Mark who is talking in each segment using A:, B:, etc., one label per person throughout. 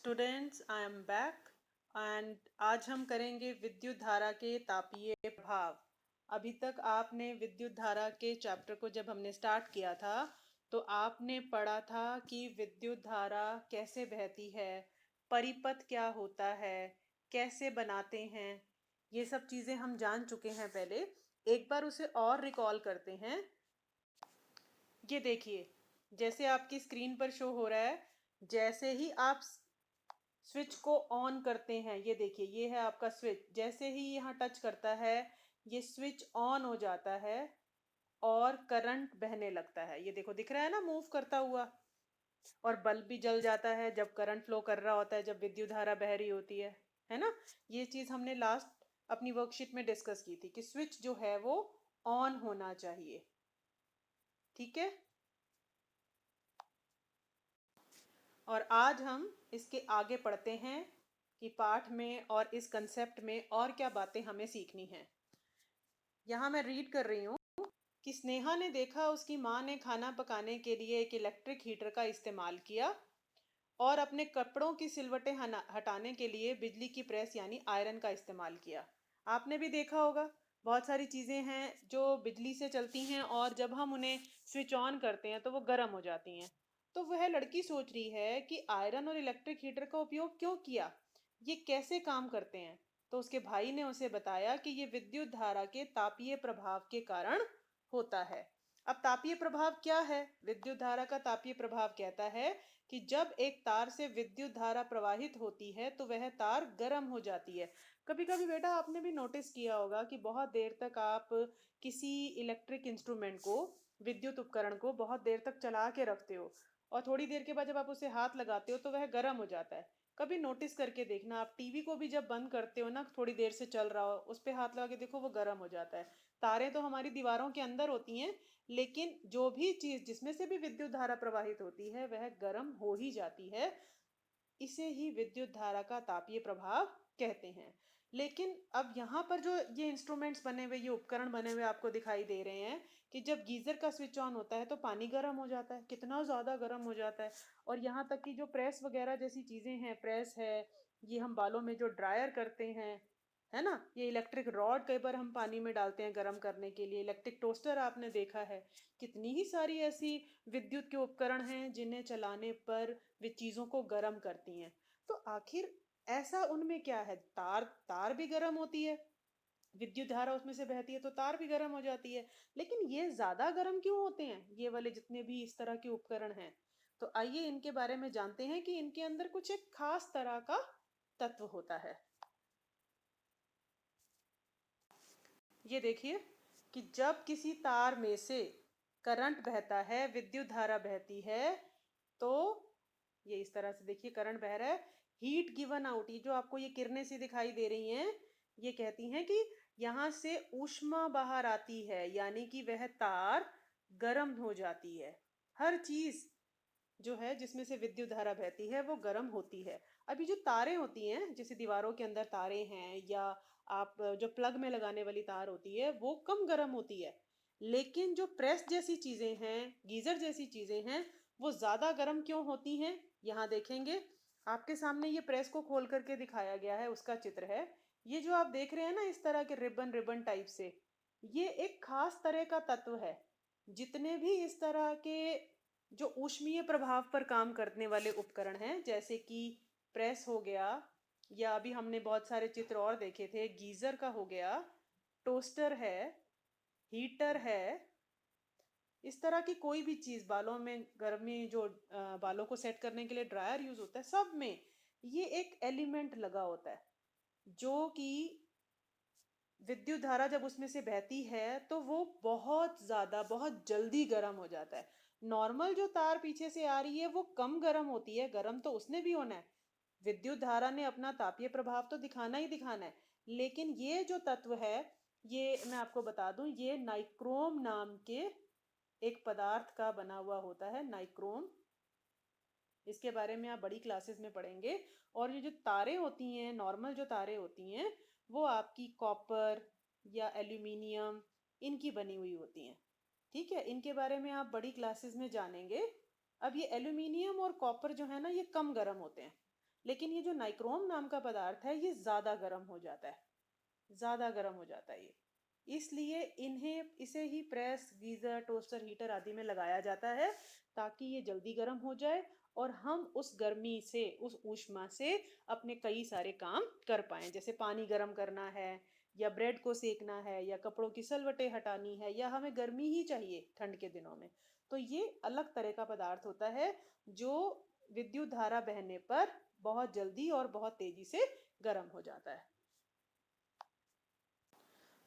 A: Students, I am back and आज हम करेंगे विद्युत धारा के तापीय प्रभाव। अभी तक आपने विद्युत धारा के चैप्टर को जब हमने स्टार्ट किया था तो आपने पढ़ा था कि विद्युत धारा कैसे बहती है, परिपथ क्या होता है, कैसे बनाते हैं। ये सब चीज़ें हम जान चुके हैं पहले। एक बार उसे और रिकॉल करते हैं। ये देखिए, जैसे आपकी स्क्रीन पर शो हो रहा है, जैसे ही आप स्विच को ऑन करते हैं, ये देखिए ये है आपका स्विच। जैसे ही यहाँ टच करता है ये स्विच ऑन हो जाता है और करंट बहने लगता है। ये देखो दिख रहा है ना, मूव करता हुआ। और बल्ब भी जल जाता है जब करंट फ्लो कर रहा होता है, जब विद्युत धारा बह रही होती है ना। ये चीज हमने लास्ट अपनी वर्कशीट में डिस्कस की थी कि स्विच जो है वो ऑन होना चाहिए। ठीक है, और आज हम इसके आगे पढ़ते हैं कि पाठ में और इस कंसेप्ट में और क्या बातें हमें सीखनी है। यहाँ मैं रीड कर रही हूँ कि स्नेहा ने देखा उसकी माँ ने खाना पकाने के लिए एक इलेक्ट्रिक हीटर का इस्तेमाल किया और अपने कपड़ों की सिलवटें हटाने के लिए बिजली की प्रेस यानी आयरन का इस्तेमाल किया। आपने भी देखा होगा, बहुत सारी चीज़ें हैं जो बिजली से चलती हैं और जब हम उन्हें स्विच ऑन करते हैं तो वो गर्म हो जाती हैं। तो वह लड़की सोच रही है कि आयरन और इलेक्ट्रिक हीटर का उपयोग क्यों किया, ये कैसे काम करते हैं। तो उसके भाई ने उसे बताया कि ये विद्युत धारा के तापीय प्रभाव के कारण होता है। अब तापीय प्रभाव क्या है? विद्युत धारा का तापीय प्रभाव कहता है कि जब एक तार से विद्युत धारा प्रवाहित होती है तो वह तार गर्म हो जाती है। कभी कभी बेटा आपने भी नोटिस किया होगा कि बहुत देर तक आप किसी इलेक्ट्रिक इंस्ट्रूमेंट को, विद्युत उपकरण को बहुत देर तक चला के रखते हो और थोड़ी देर के बाद जब आप उसे हाथ लगाते हो तो वह गर्म हो जाता है। कभी नोटिस करके देखना, आप टीवी को भी जब बंद करते हो ना, थोड़ी देर से चल रहा हो, उस पर हाथ लगा के देखो, वो गर्म हो जाता है। तारें तो हमारी दीवारों के अंदर होती हैं, लेकिन जो भी चीज जिसमें से भी विद्युत धारा प्रवाहित होती है वह गर्म हो ही जाती है। इसे ही विद्युत धारा का तापीय प्रभाव कहते हैं। लेकिन अब यहाँ पर जो ये इंस्ट्रूमेंट्स बने हुए, ये उपकरण बने हुए आपको दिखाई दे रहे हैं कि जब गीजर का स्विच ऑन होता है तो पानी गर्म हो जाता है, कितना ज्यादा गर्म हो जाता है। और यहाँ तक कि जो प्रेस वगैरह जैसी चीजें हैं, प्रेस है, ये हम बालों में जो ड्रायर करते हैं, है ना, ये इलेक्ट्रिक रॉड कई बार हम पानी में डालते हैं गर्म करने के लिए, इलेक्ट्रिक टोस्टर आपने देखा है। कितनी ही सारी ऐसी विद्युत के उपकरण हैं जिन्हें चलाने पर वे चीजों को गर्म करती हैं। तो आखिर ऐसा उनमें क्या है? तार तार भी गर्म होती है, विद्युत धारा उसमें से बहती है तो तार भी गर्म हो जाती है। लेकिन ये ज्यादा गर्म क्यों होते हैं, ये वाले जितने भी इस तरह के उपकरण हैं? तो आइए इनके बारे में जानते हैं कि इनके अंदर कुछ एक खास तरह का तत्व होता है। ये देखिए कि जब किसी तार में से करंट बहता है, विद्युत धारा बहती है, तो ये इस तरह से देखिए करंट बह रहा है। हीट गिवन आउट, ये जो आपको ये किरणें सी दिखाई दे रही हैं, ये कहती हैं कि यहां से ऊष्मा बाहर आती है, यानी कि वह तार गर्म हो जाती है। हर चीज जो है जिसमें से विद्युत धारा बहती है वो गर्म होती है। अभी जो तारें होती हैं, जैसे दीवारों के अंदर तारें हैं, या आप जो प्लग में लगाने वाली तार होती है, वो कम गर्म होती है। लेकिन जो प्रेस जैसी चीजें हैं, गीजर जैसी चीजें हैं, वो ज्यादा गर्म क्यों होती हैं? यहाँ देखेंगे, आपके सामने ये प्रेस को खोल करके दिखाया गया है, उसका चित्र है। ये जो आप देख रहे हैं ना, इस तरह के रिबन रिबन टाइप से, ये एक खास तरह का तत्व है। जितने भी इस तरह के जो ऊष्मीय प्रभाव पर काम करने वाले उपकरण हैं, जैसे कि प्रेस हो गया, या अभी हमने बहुत सारे चित्र और देखे थे, गीजर का हो गया, टोस्टर है, हीटर है, इस तरह की कोई भी चीज, बालों में गर्मी जो बालों को सेट करने के लिए ड्रायर यूज होता है, सब में ये एक एलिमेंट लगा होता है जो कि विद्युत धारा जब उसमें से बहती है तो वो बहुत ज्यादा, बहुत जल्दी गर्म हो जाता है। नॉर्मल जो तार पीछे से आ रही है वो कम गर्म होती है, गर्म तो उसने भी होना है, विद्युत धारा ने अपना तापीय प्रभाव तो दिखाना ही दिखाना है। लेकिन ये जो तत्व है, ये मैं आपको बता दूं, ये नाइक्रोम नाम के एक पदार्थ का बना हुआ होता है, नाइक्रोम। इसके बारे में आप बड़ी क्लासेस में पढ़ेंगे। और ये जो तारें होती हैं, नॉर्मल जो तारें होती हैं, वो आपकी कॉपर या एल्यूमिनियम, इनकी बनी हुई होती हैं। ठीक है, इनके बारे में आप बड़ी क्लासेस में जानेंगे। अब ये एल्यूमिनियम और कॉपर जो है ना, ये कम गर्म होते हैं। लेकिन ये जो नाइक्रोम नाम का पदार्थ है ये ज़्यादा गर्म हो जाता है, ज़्यादा गर्म हो जाता है ये। इसलिए इसे ही प्रेस, गीज़र, टोस्टर, हीटर आदि में लगाया जाता है ताकि ये जल्दी गर्म हो जाए और हम उस गर्मी से, उस ऊष्मा से अपने कई सारे काम कर पाएँ। जैसे पानी गर्म करना है या ब्रेड को सेकना है या कपड़ों की सलवटें हटानी है या हमें गर्मी ही चाहिए ठंड के दिनों में। तो ये अलग तरह का पदार्थ होता है जो विद्युत धारा बहने पर बहुत जल्दी और बहुत तेजी से गर्म हो जाता है।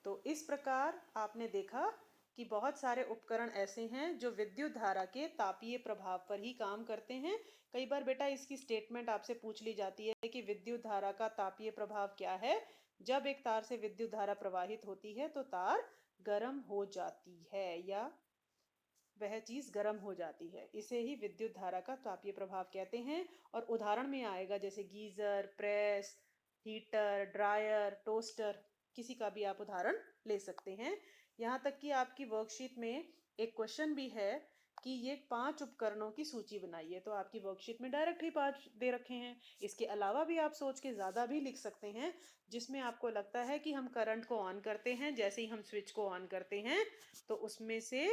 A: तो इस प्रकार आपने देखा कि बहुत सारे उपकरण ऐसे हैं जो विद्युत धारा के तापीय प्रभाव पर ही काम करते हैं। कई बार बेटा इसकी स्टेटमेंट आपसे पूछ ली जाती है कि विद्युत धारा का तापीय प्रभाव क्या है। जब एक तार से विद्युत धारा प्रवाहित होती है तो तार गर्म हो जाती है या वह चीज गर्म हो जाती है, इसे ही विद्युत धारा का तापीय प्रभाव कहते हैं। और उदाहरण में आएगा जैसे geyser, press, heater, dryer, toaster, किसी का भी आप उदाहरण ले सकते हैं। यहाँ तक कि आपकी वर्कशीट में एक क्वेश्चन भी है कि ये 5 उपकरणों की सूची बनाइए, तो आपकी वर्कशीट में डायरेक्ट ही 5 दे रखे हैं। इसके अलावा भी आप सोच के ज़्यादा भी लिख सकते हैं, जिसमें आपको लगता है कि हम करंट को ऑन करते हैं, जैसे ही हम स्विच को ऑन करते हैं तो उसमें से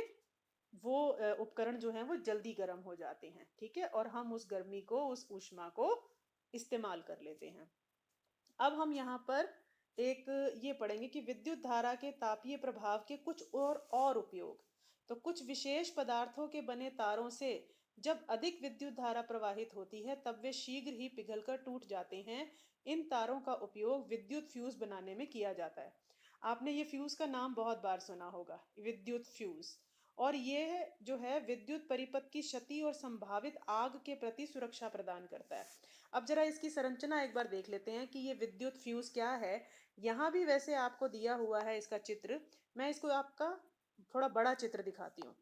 A: वो उपकरण जो हैं वो जल्दी गर्म हो जाते हैं, ठीक है, और हम उस गर्मी को, उस ऊष्मा को इस्तेमाल कर लेते हैं। अब हम यहाँ पर एक ये पढ़ेंगे कि विद्युत धारा के तापीय प्रभाव के कुछ और उपयोग। तो कुछ विशेष पदार्थों के बने तारों से जब अधिक विद्युत धारा प्रवाहित होती है तब वे शीघ्र ही पिघलकर टूट जाते हैं। इन तारों का उपयोग विद्युत फ्यूज बनाने में किया जाता है। आपने ये फ्यूज का नाम बहुत बार सुना होगा, विद्युत फ्यूज। और ये जो है विद्युत परिपथ की क्षति और संभावित आग के प्रति सुरक्षा प्रदान करता है। अब जरा इसकी संरचना एक बार देख लेते हैं कि ये विद्युत फ्यूज क्या है। यहाँ भी वैसे आपको दिया हुआ है इसका चित्र, मैं इसको आपका थोड़ा बड़ा चित्र दिखाती हूँ।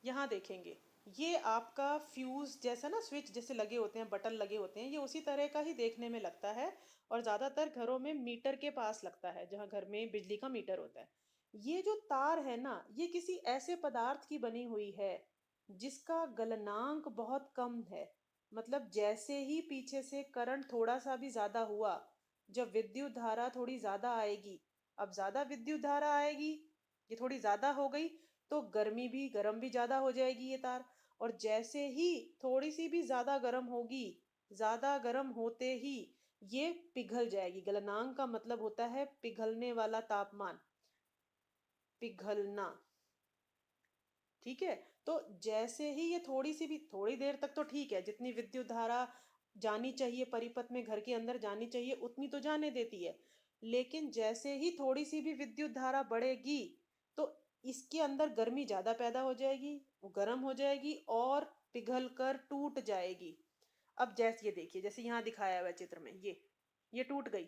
A: यहाँ देखेंगे, ये आपका फ्यूज जैसा ना, स्विच जैसे लगे होते हैं, बटन लगे होते हैं, ये उसी तरह का ही देखने में लगता है और ज्यादातर घरों में मीटर के पास लगता है, जहाँ घर में बिजली का मीटर होता है। ये जो तार है ना, ये किसी ऐसे पदार्थ की बनी हुई है जिसका गलनांक बहुत कम है। मतलब जैसे ही पीछे से करंट थोड़ा सा भी ज्यादा हुआ, जब विद्युत धारा थोड़ी ज्यादा आएगी, अब ज्यादा विद्युत धारा आएगी, ये थोड़ी ज्यादा हो गई तो गर्मी भी, गर्म भी ज्यादा हो जाएगी ये तार। और जैसे ही थोड़ी सी भी ज्यादा गर्म होगी, ज्यादा गर्म होते ही ये पिघल जाएगी। गलनांक का मतलब होता है पिघलने वाला तापमान, पिघलना, ठीक है। तो जैसे ही ये थोड़ी सी भी, थोड़ी देर तक तो ठीक है, जितनी विद्युत धारा जानी चाहिए परिपथ में, घर के अंदर जानी चाहिए उतनी तो जाने देती है। लेकिन जैसे ही थोड़ी सी भी विद्युत धारा बढ़ेगी तो इसके अंदर गर्मी ज्यादा पैदा हो जाएगी, वो गर्म हो जाएगी और पिघल कर टूट जाएगी। अब जैसे ये देखिए, जैसे यहाँ दिखाया हुआ है चित्र में, ये टूट गई,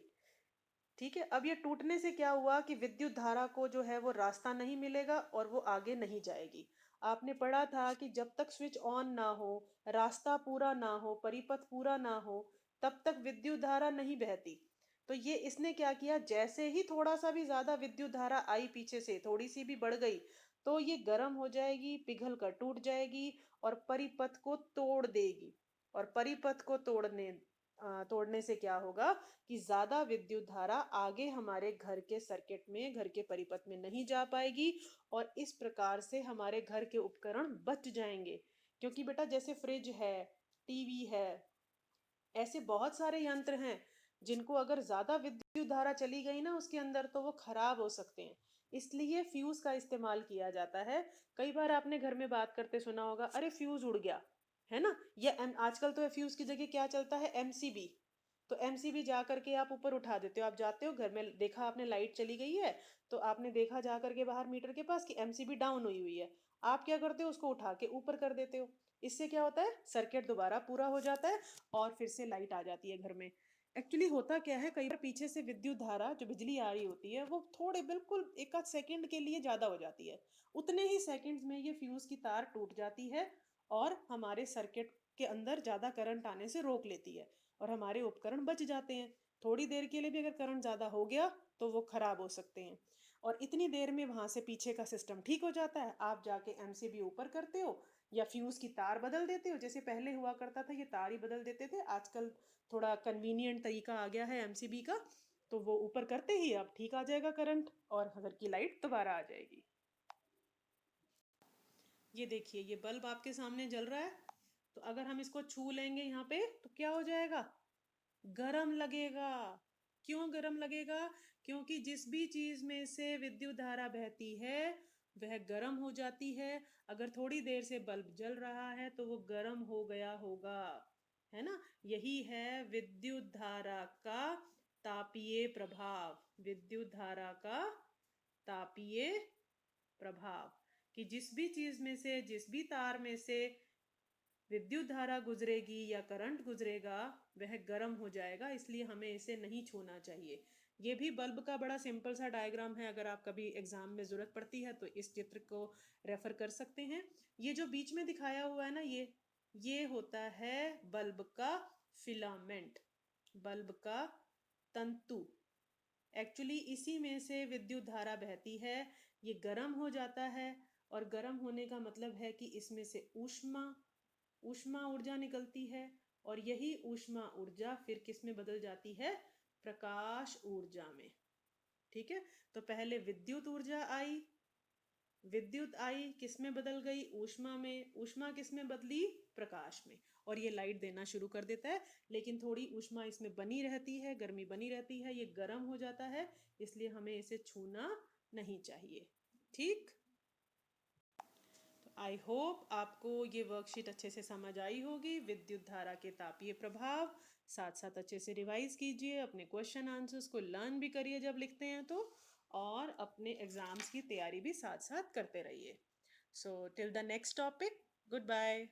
A: ठीक है। अब ये टूटने से क्या हुआ कि विद्युत धारा को जो है वो रास्ता नहीं मिलेगा और वो आगे नहीं जाएगी। आपने पढ़ा था कि जब तक स्विच ऑन ना हो, रास्ता पूरा ना हो, परिपथ पूरा ना हो, तब तक विद्युत धारा नहीं बहती। तो ये इसने क्या किया, जैसे ही थोड़ा सा भी ज्यादा विद्युत धारा आई पीछे से, थोड़ी सी भी बढ़ गई, तो ये गर्म हो जाएगी, पिघल कर टूट जाएगी और परिपथ को तोड़ देगी। और परिपथ को तोड़ने से क्या होगा कि ज्यादा विद्युत धारा आगे हमारे घर के सर्किट में, घर के परिपथ में नहीं जा पाएगी और इस प्रकार से हमारे घर के उपकरण बच जाएंगे। क्योंकि बेटा जैसे फ्रिज है, टीवी है, ऐसे बहुत सारे यंत्र हैं जिनको अगर ज्यादा विद्युत धारा चली गई ना उसके अंदर तो वो खराब हो सकते हैं। इसलिए फ्यूज का इस्तेमाल किया जाता है। कई बार आपने घर में बात करते सुना होगा, अरे फ्यूज उड़ गया, है ना। या आजकल तो फ्यूज की जगह क्या चलता है, एमसीबी। तो एमसीबी जा करके आप ऊपर उठा देते हो, आप जाते हो घर में, देखा आपने लाइट चली गई है, तो आपने देखा जा करके बाहर मीटर के पास कि एमसीबी डाउन हुई हुई है। आप क्या करते हो, उसको उठा के ऊपर कर देते हो। इससे क्या होता है, सर्किट दोबारा पूरा हो जाता है और फिर से लाइट आ जाती है घर में। एक्चुअली होता क्या है, कई बार पीछे से विद्युत धारा जो बिजली आ रही होती है वो थोड़े बिल्कुल एक आध सेकंड के लिए ज्यादा हो जाती है। उतने ही सेकंड्स में ये फ्यूज की तार टूट जाती है और हमारे सर्किट के अंदर ज्यादा करंट आने से रोक लेती है और हमारे उपकरण बच जाते हैं। थोड़ी देर के लिए भी अगर करंट ज्यादा हो गया तो वो खराब हो सकते हैं और इतनी देर में वहां से पीछे का सिस्टम ठीक हो जाता है। आप जाके एमसीबी ऊपर करते हो, या फ्यूज़ की तार बदल देते हो, जैसे पहले हुआ करता था ये तार ही बदल देते थे, आजकल थोड़ा कन्वीनियंट तरीका आ गया है एमसीबी का, तो वो ऊपर करते ही अब ठीक आ जाएगा करंट और घर की लाइट दोबारा आ जाएगी। ये देखिए ये बल्ब आपके सामने जल रहा है, तो अगर हम इसको छू लेंगे यहाँ पे तो क्या हो जाएगा, गरम लगेगा। क्यों गरम लगेगा, क्योंकि जिस भी चीज में से विद्युत धारा बहती है वह गरम हो जाती है। अगर थोड़ी देर से बल्ब जल रहा है तो वो गरम हो गया होगा, है ना। यही है विद्युत धारा का तापीय प्रभाव, विद्युत धारा का तापीय प्रभाव, कि जिस भी चीज में से, जिस भी तार में से विद्युत धारा गुजरेगी या करंट गुजरेगा वह गर्म हो जाएगा, इसलिए हमें इसे नहीं छूना चाहिए। ये भी बल्ब का बड़ा सिंपल सा डायग्राम है, अगर आप कभी एग्जाम में ज़रूरत पड़ती है तो इस चित्र को रेफर कर सकते हैं। ये जो बीच में दिखाया हुआ है ना, ये होता है बल्ब का फिलामेंट, बल्ब का तंतु। एक्चुअली इसी में से विद्युत धारा बहती है, ये गर्म हो जाता है, और गर्म होने का मतलब है कि इसमें से ऊष्मा ऊर्जा निकलती है, और यही ऊष्मा ऊर्जा फिर किस में बदल जाती है, प्रकाश ऊर्जा में। ठीक है, तो पहले विद्युत ऊर्जा आई, विद्युत आई किस में बदल गई, ऊष्मा में, ऊष्मा किस में बदली, प्रकाश में, और ये लाइट देना शुरू कर देता है। लेकिन थोड़ी ऊष्मा इसमें बनी रहती है, गर्मी बनी रहती है, ये गर्म हो जाता है, इसलिए हमें इसे छूना नहीं चाहिए। ठीक, आई होप आपको ये वर्कशीट अच्छे से समझ आई होगी, विद्युत धारा के तापीय प्रभाव। साथ साथ अच्छे से रिवाइज कीजिए, अपने क्वेश्चन आंसर्स को लर्न भी करिए जब लिखते हैं तो, और अपने एग्जाम्स की तैयारी भी साथ साथ करते रहिए। So till the next topic, good bye.